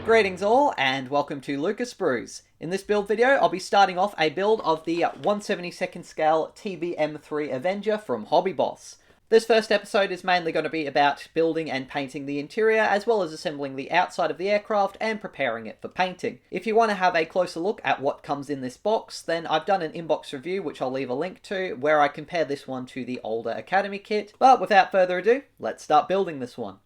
Greetings all, and welcome to Lucas Brews. In this build video, I'll be starting off a build of the 1/72nd scale TBM-3 Avenger from Hobby Boss. This first episode is mainly going to be about building and painting the interior, as well as assembling the outside of the aircraft and preparing it for painting. If you want to have a closer look at what comes in this box, then I've done an inbox review, which I'll leave a link to, where I compare this one to the older Academy kit. But without further ado, let's start building this one.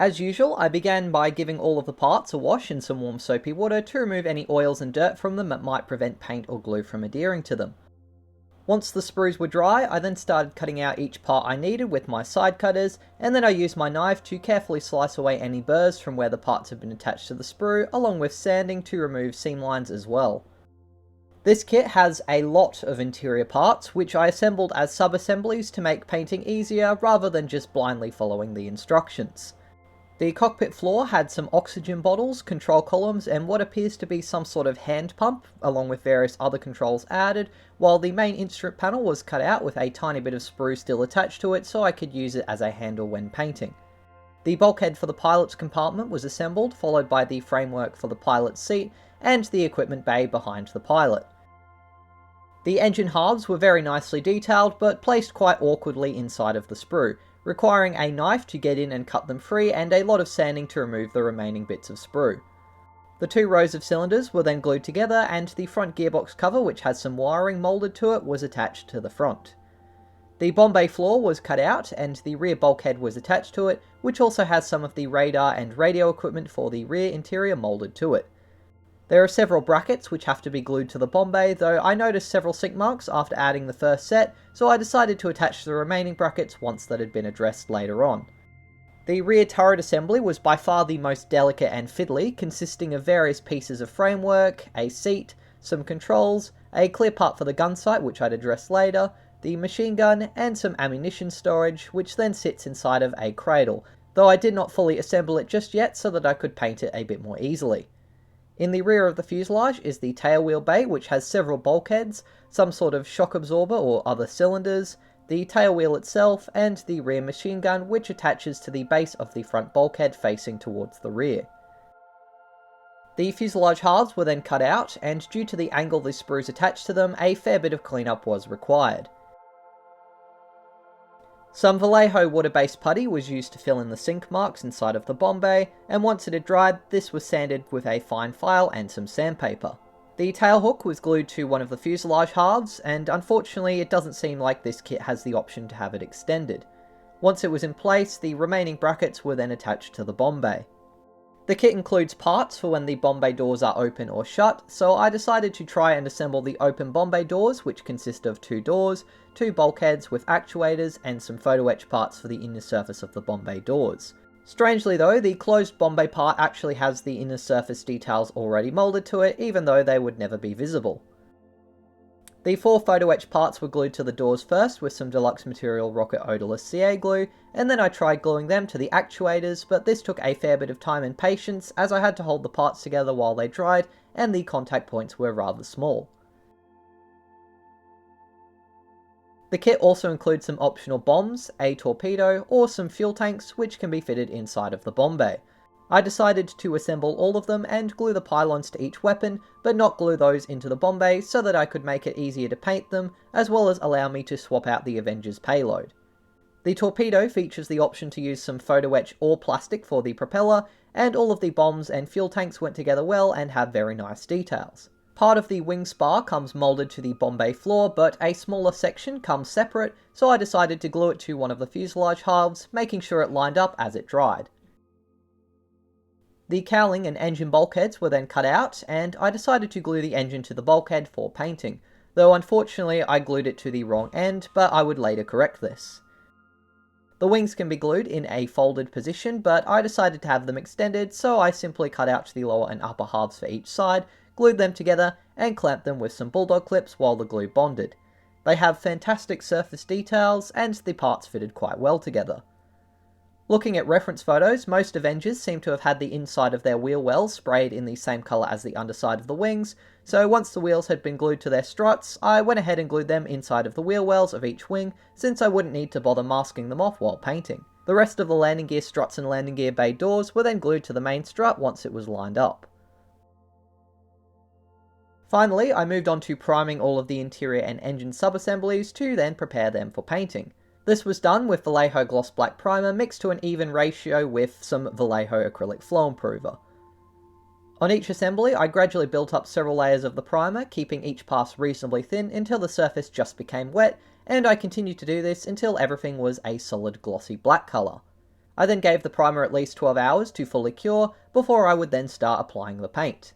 As usual, I began by giving all of the parts a wash in some warm soapy water to remove any oils and dirt from them that might prevent paint or glue from adhering to them. Once the sprues were dry, I then started cutting out each part I needed with my side cutters, and then I used my knife to carefully slice away any burrs from where the parts have been attached to the sprue, along with sanding to remove seam lines as well. This kit has a lot of interior parts, which I assembled as sub-assemblies to make painting easier rather than just blindly following the instructions. The cockpit floor had some oxygen bottles, control columns, and what appears to be some sort of hand pump, along with various other controls added, while the main instrument panel was cut out with a tiny bit of sprue still attached to it so I could use it as a handle when painting. The bulkhead for the pilot's compartment was assembled, followed by the framework for the pilot's seat, and the equipment bay behind the pilot. The engine halves were very nicely detailed, but placed quite awkwardly inside of the sprue, requiring a knife to get in and cut them free and a lot of sanding to remove the remaining bits of sprue. The two rows of cylinders were then glued together, and the front gearbox cover, which has some wiring moulded to it, was attached to the front. The bomb bay floor was cut out and the rear bulkhead was attached to it, which also has some of the radar and radio equipment for the rear interior moulded to it. There are several brackets which have to be glued to the bomb bay, though I noticed several sink marks after adding the first set, so I decided to attach the remaining brackets once that had been addressed later on. The rear turret assembly was by far the most delicate and fiddly, consisting of various pieces of framework, a seat, some controls, a clear part for the gunsight which I'd address later, the machine gun, and some ammunition storage, which then sits inside of a cradle, though I did not fully assemble it just yet so that I could paint it a bit more easily. In the rear of the fuselage is the tailwheel bay, which has several bulkheads, some sort of shock absorber or other cylinders, the tailwheel itself, and the rear machine gun, which attaches to the base of the front bulkhead facing towards the rear. The fuselage halves were then cut out, and due to the angle the sprues attached to them, a fair bit of cleanup was required. Some Vallejo water-based putty was used to fill in the sink marks inside of the bomb bay, and once it had dried, this was sanded with a fine file and some sandpaper. The tail hook was glued to one of the fuselage halves, and unfortunately it doesn't seem like this kit has the option to have it extended. Once it was in place, the remaining brackets were then attached to the bomb bay. The kit includes parts for when the bomb bay doors are open or shut, so I decided to try and assemble the open bomb bay doors, which consist of two doors, two bulkheads with actuators, and some photo etch parts for the inner surface of the bomb bay doors. Strangely though, the closed bomb bay part actually has the inner surface details already moulded to it, even though they would never be visible. The four photo etch parts were glued to the doors first with some deluxe material rocket odorless CA glue, and then I tried gluing them to the actuators, but this took a fair bit of time and patience as I had to hold the parts together while they dried, and the contact points were rather small. The kit also includes some optional bombs, a torpedo, or some fuel tanks which can be fitted inside of the bomb bay. I decided to assemble all of them and glue the pylons to each weapon, but not glue those into the bomb bay so that I could make it easier to paint them, as well as allow me to swap out the Avenger's payload. The torpedo features the option to use some photo etch or plastic for the propeller, and all of the bombs and fuel tanks went together well and have very nice details. Part of the wing spar comes moulded to the bomb bay floor, but a smaller section comes separate, so I decided to glue it to one of the fuselage halves, making sure it lined up as it dried. The cowling and engine bulkheads were then cut out, and I decided to glue the engine to the bulkhead for painting, though unfortunately I glued it to the wrong end, but I would later correct this. The wings can be glued in a folded position, but I decided to have them extended, so I simply cut out the lower and upper halves for each side, glued them together, and clamped them with some bulldog clips while the glue bonded. They have fantastic surface details, and the parts fitted quite well together. Looking at reference photos, most Avengers seem to have had the inside of their wheel wells sprayed in the same colour as the underside of the wings, so once the wheels had been glued to their struts, I went ahead and glued them inside of the wheel wells of each wing, since I wouldn't need to bother masking them off while painting. The rest of the landing gear struts and landing gear bay doors were then glued to the main strut once it was lined up. Finally, I moved on to priming all of the interior and engine subassemblies to then prepare them for painting. This was done with Vallejo Gloss Black Primer mixed to an even ratio with some Vallejo Acrylic Flow Improver. On each assembly, I gradually built up several layers of the primer, keeping each pass reasonably thin until the surface just became wet, and I continued to do this until everything was a solid glossy black colour. I then gave the primer at least 12 hours to fully cure before I would then start applying the paint.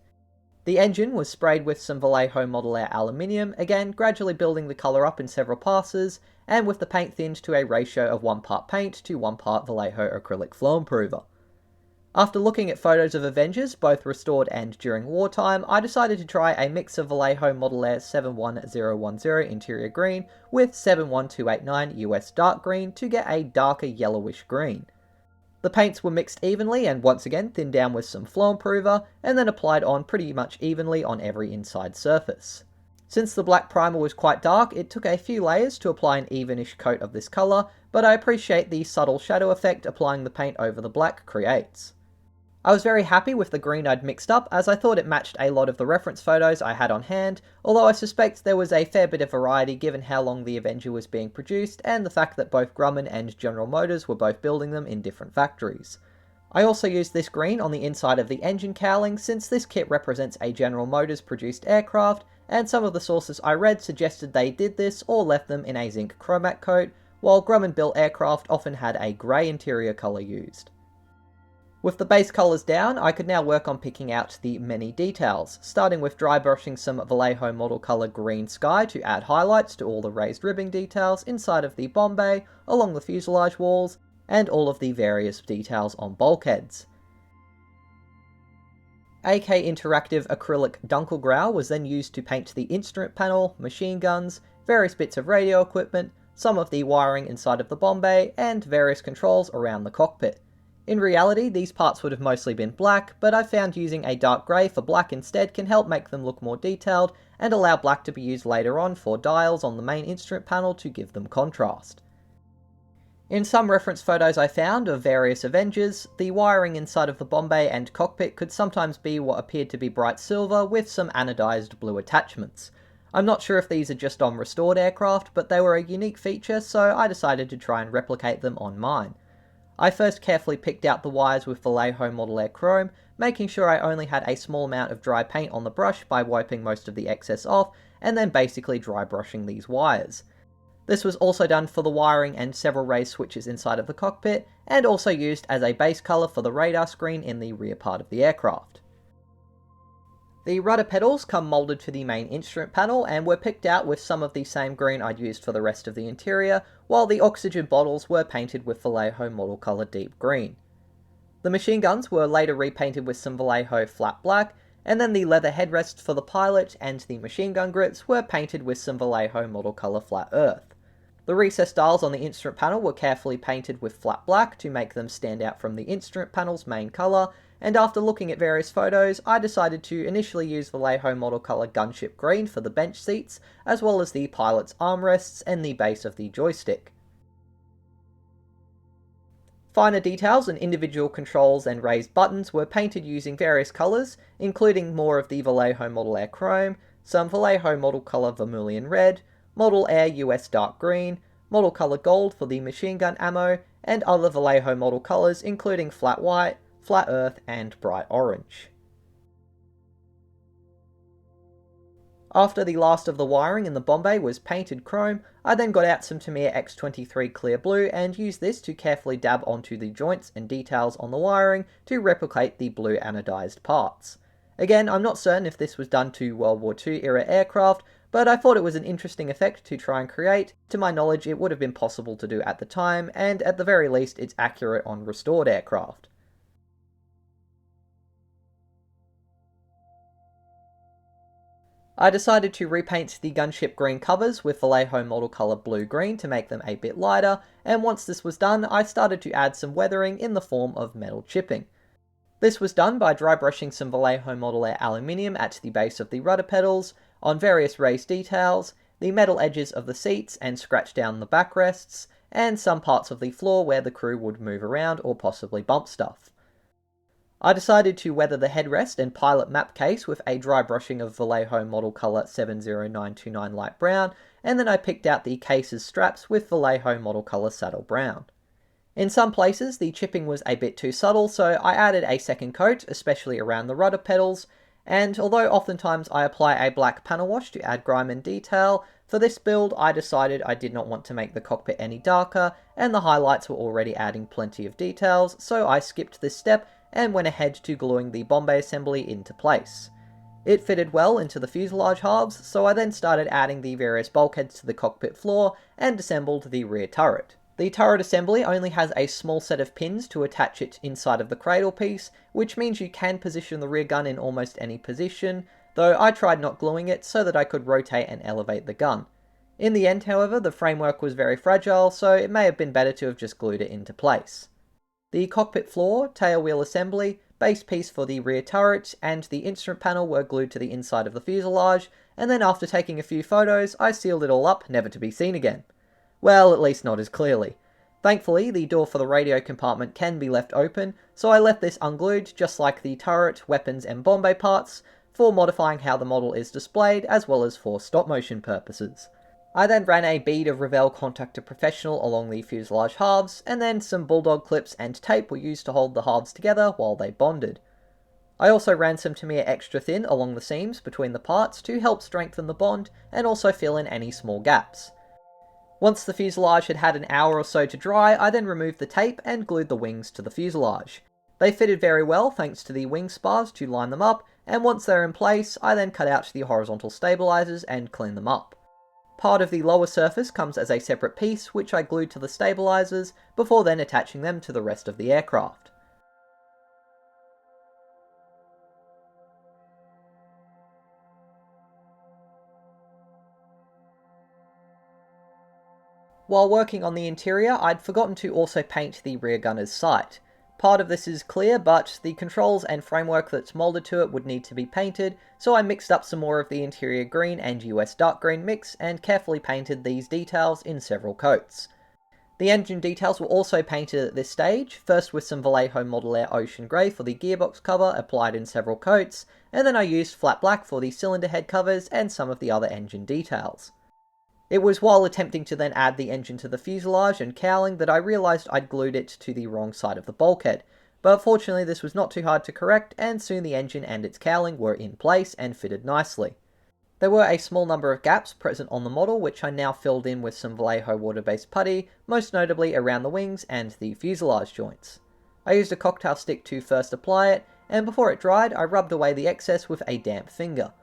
The engine was sprayed with some Vallejo Model Air aluminium, again gradually building the colour up in several passes, and with the paint thinned to a ratio of 1 part paint to 1 part Vallejo Acrylic Flow Improver. After looking at photos of Avengers, both restored and during wartime, I decided to try a mix of Vallejo Model Air 71010 interior green with 71289 US dark green to get a darker yellowish green. The paints were mixed evenly and once again thinned down with some flow improver, and then applied on pretty much evenly on every inside surface. Since the black primer was quite dark, it took a few layers to apply an evenish coat of this colour, but I appreciate the subtle shadow effect applying the paint over the black creates. I was very happy with the green I'd mixed up, as I thought it matched a lot of the reference photos I had on hand, although I suspect there was a fair bit of variety given how long the Avenger was being produced, and the fact that both Grumman and General Motors were both building them in different factories. I also used this green on the inside of the engine cowling, since this kit represents a General Motors produced aircraft, and some of the sources I read suggested they did this or left them in a zinc chromat coat, while Grumman built aircraft often had a grey interior colour used. With the base colours down, I could now work on picking out the many details, starting with dry brushing some Vallejo Model Colour Green Sky to add highlights to all the raised ribbing details inside of the bomb bay, along the fuselage walls, and all of the various details on bulkheads. AK Interactive Acrylic Dunkelgrau was then used to paint the instrument panel, machine guns, various bits of radio equipment, some of the wiring inside of the bomb bay, and various controls around the cockpit. In reality, these parts would have mostly been black, but I found using a dark grey for black instead can help make them look more detailed, and allow black to be used later on for dials on the main instrument panel to give them contrast. In some reference photos I found of various Avengers, the wiring inside of the bomb bay and cockpit could sometimes be what appeared to be bright silver with some anodized blue attachments. I'm not sure if these are just on restored aircraft, but they were a unique feature, so I decided to try and replicate them on mine. I first carefully picked out the wires with Vallejo Model Air Chrome, making sure I only had a small amount of dry paint on the brush by wiping most of the excess off, and then basically dry brushing these wires. This was also done for the wiring and several raised switches inside of the cockpit, and also used as a base colour for the radar screen in the rear part of the aircraft. The rudder pedals come moulded to the main instrument panel and were picked out with some of the same green I'd used for the rest of the interior, while the oxygen bottles were painted with Vallejo Model Colour Deep Green. The machine guns were later repainted with some Vallejo Flat Black, and then the leather headrests for the pilot and the machine gun grits were painted with some Vallejo Model Colour Flat Earth. The recessed dials on the instrument panel were carefully painted with flat black to make them stand out from the instrument panel's main colour, and after looking at various photos, I decided to initially use Vallejo Model Colour Gunship Green for the bench seats, as well as the pilot's armrests and the base of the joystick. Finer details and individual controls and raised buttons were painted using various colours, including more of the Vallejo Model Air Chrome, some Vallejo Model Colour Vermilion Red, Model Air US Dark Green, Model Colour Gold for the machine gun ammo, and other Vallejo model colours including Flat White, Flat Earth, and Bright Orange. After the last of the wiring in the bomb bay was painted chrome, I then got out some Tamiya X23 Clear Blue and used this to carefully dab onto the joints and details on the wiring to replicate the blue anodized parts. Again, I'm not certain if this was done to World War II era aircraft, but I thought it was an interesting effect to try and create. To my knowledge, it would have been possible to do at the time, and at the very least, it's accurate on restored aircraft. I decided to repaint the gunship green covers with Vallejo Model Colour Blue Green to make them a bit lighter, and once this was done, I started to add some weathering in the form of metal chipping. This was done by dry brushing some Vallejo Model Air aluminium at the base of the rudder pedals, on various raised details, the metal edges of the seats and scratch down the backrests, and some parts of the floor where the crew would move around or possibly bump stuff. I decided to weather the headrest and pilot map case with a dry brushing of Vallejo model colour 70929 light brown, and then I picked out the case's straps with Vallejo model colour saddle brown. In some places the chipping was a bit too subtle, so I added a second coat, especially around the rudder pedals, and although oftentimes I apply a black panel wash to add grime and detail, for this build I decided I did not want to make the cockpit any darker, and the highlights were already adding plenty of details, so I skipped this step and went ahead to gluing the bomb bay assembly into place. It fitted well into the fuselage halves, so I then started adding the various bulkheads to the cockpit floor and assembled the rear turret. The turret assembly only has a small set of pins to attach it inside of the cradle piece, which means you can position the rear gun in almost any position, though I tried not gluing it so that I could rotate and elevate the gun. In the end, however, the framework was very fragile, so it may have been better to have just glued it into place. The cockpit floor, tail wheel assembly, base piece for the rear turret, and the instrument panel were glued to the inside of the fuselage, and then after taking a few photos, I sealed it all up, never to be seen again. Well, at least not as clearly. Thankfully, the door for the radio compartment can be left open, so I left this unglued, just like the turret, weapons, and bomb bay parts, for modifying how the model is displayed, as well as for stop motion purposes. I then ran a bead of Revell Contactor Professional along the fuselage halves, and then some bulldog clips and tape were used to hold the halves together while they bonded. I also ran some Tamiya Extra Thin along the seams between the parts to help strengthen the bond and also fill in any small gaps. Once the fuselage had had an hour or so to dry, I then removed the tape and glued the wings to the fuselage. They fitted very well thanks to the wing spars to line them up, and once they're in place, I then cut out the horizontal stabilizers and cleaned them up. Part of the lower surface comes as a separate piece, which I glued to the stabilizers, before then attaching them to the rest of the aircraft. While working on the interior, I'd forgotten to also paint the rear gunner's sight. Part of this is clear, but the controls and framework that's moulded to it would need to be painted, so I mixed up some more of the interior green and US dark green mix and carefully painted these details in several coats. The engine details were also painted at this stage, first with some Vallejo Model Air Ocean Grey for the gearbox cover applied in several coats, and then I used flat black for the cylinder head covers and some of the other engine details. It was while attempting to then add the engine to the fuselage and cowling that I realised I'd glued it to the wrong side of the bulkhead, but fortunately this was not too hard to correct, and soon the engine and its cowling were in place and fitted nicely. There were a small number of gaps present on the model, which I now filled in with some Vallejo water-based putty, most notably around the wings and the fuselage joints. I used a cocktail stick to first apply it, and before it dried I rubbed away the excess with a damp finger.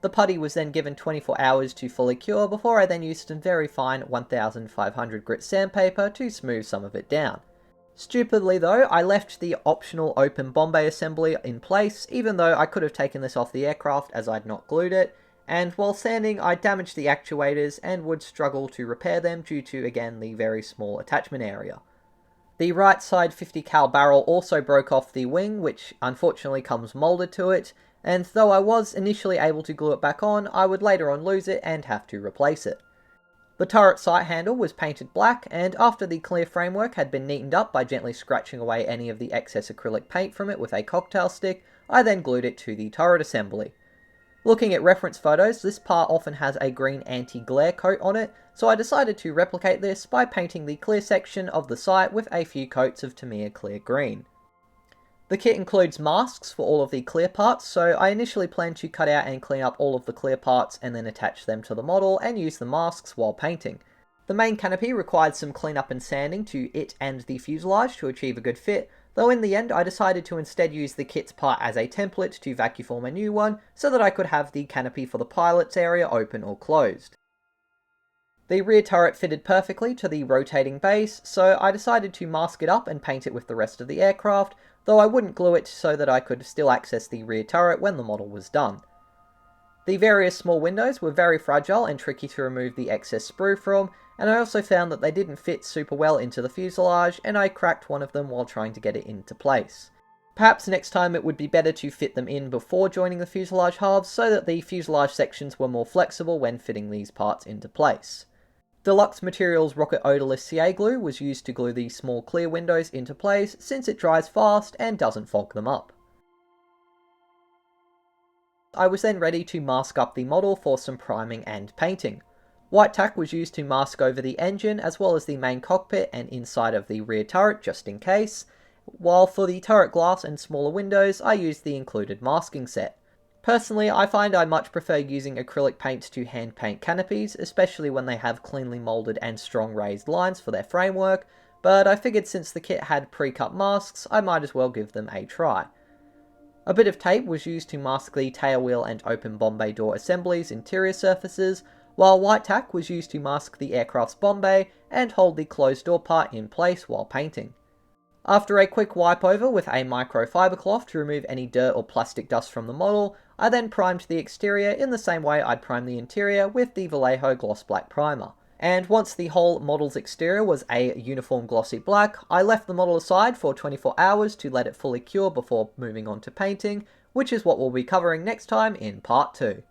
The putty was then given 24 hours to fully cure before I then used some very fine 1500 grit sandpaper to smooth some of it down. Stupidly though, I left the optional open bomb bay assembly in place, even though I could have taken this off the aircraft as I'd not glued it, and while sanding I damaged the actuators and would struggle to repair them due to again the very small attachment area. The right side 50 cal barrel also broke off the wing, which unfortunately comes moulded to it, and though I was initially able to glue it back on, I would later on lose it and have to replace it. The turret sight handle was painted black, and after the clear framework had been neatened up by gently scratching away any of the excess acrylic paint from it with a cocktail stick, I then glued it to the turret assembly. Looking at reference photos, this part often has a green anti-glare coat on it, so I decided to replicate this by painting the clear section of the sight with a few coats of Tamiya clear green. The kit includes masks for all of the clear parts, so I initially planned to cut out and clean up all of the clear parts and then attach them to the model and use the masks while painting. The main canopy required some cleanup and sanding to it and the fuselage to achieve a good fit, though in the end I decided to instead use the kit's part as a template to vacuform a new one so that I could have the canopy for the pilot's area open or closed. The rear turret fitted perfectly to the rotating base, so I decided to mask it up and paint it with the rest of the aircraft, though I wouldn't glue it so that I could still access the rear turret when the model was done. The various small windows were very fragile and tricky to remove the excess sprue from, and I also found that they didn't fit super well into the fuselage, and I cracked one of them while trying to get it into place. Perhaps next time it would be better to fit them in before joining the fuselage halves so that the fuselage sections were more flexible when fitting these parts into place. Deluxe Materials Rocket Odorless CA glue was used to glue the small clear windows into place since it dries fast and doesn't fog them up. I was then ready to mask up the model for some priming and painting. White tack was used to mask over the engine as well as the main cockpit and inside of the rear turret just in case, while for the turret glass and smaller windows I used the included masking set. Personally, I find I much prefer using acrylic paints to hand paint canopies, especially when they have cleanly moulded and strong raised lines for their framework, but I figured since the kit had pre-cut masks, I might as well give them a try. A bit of tape was used to mask the tailwheel and open bomb bay door assemblies' interior surfaces, while white tack was used to mask the aircraft's bomb bay and hold the closed door part in place while painting. After a quick wipe over with a microfiber cloth to remove any dirt or plastic dust from the model, I then primed the exterior in the same way I'd primed the interior with the Vallejo Gloss Black Primer. And once the whole model's exterior was a uniform glossy black, I left the model aside for 24 hours to let it fully cure before moving on to painting, which is what we'll be covering next time in part 2.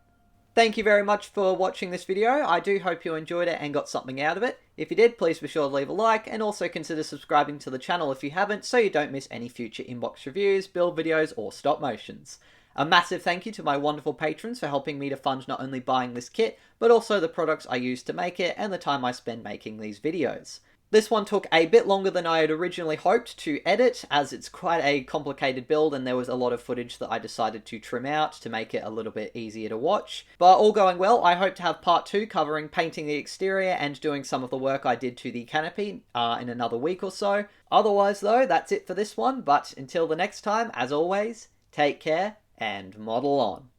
Thank you very much for watching this video. I do hope you enjoyed it and got something out of it. If you did, please be sure to leave a like and also consider subscribing to the channel if you haven't so you don't miss any future inbox reviews, build videos or stop motions. A massive thank you to my wonderful patrons for helping me to fund not only buying this kit, but also the products I use to make it and the time I spend making these videos. This one took a bit longer than I had originally hoped to edit, as it's quite a complicated build and there was a lot of footage that I decided to trim out to make it a little bit easier to watch. But all going well, I hope to have part 2 covering painting the exterior and doing some of the work I did to the canopy in another week or so. Otherwise though, that's it for this one, but until the next time, as always, take care and model on.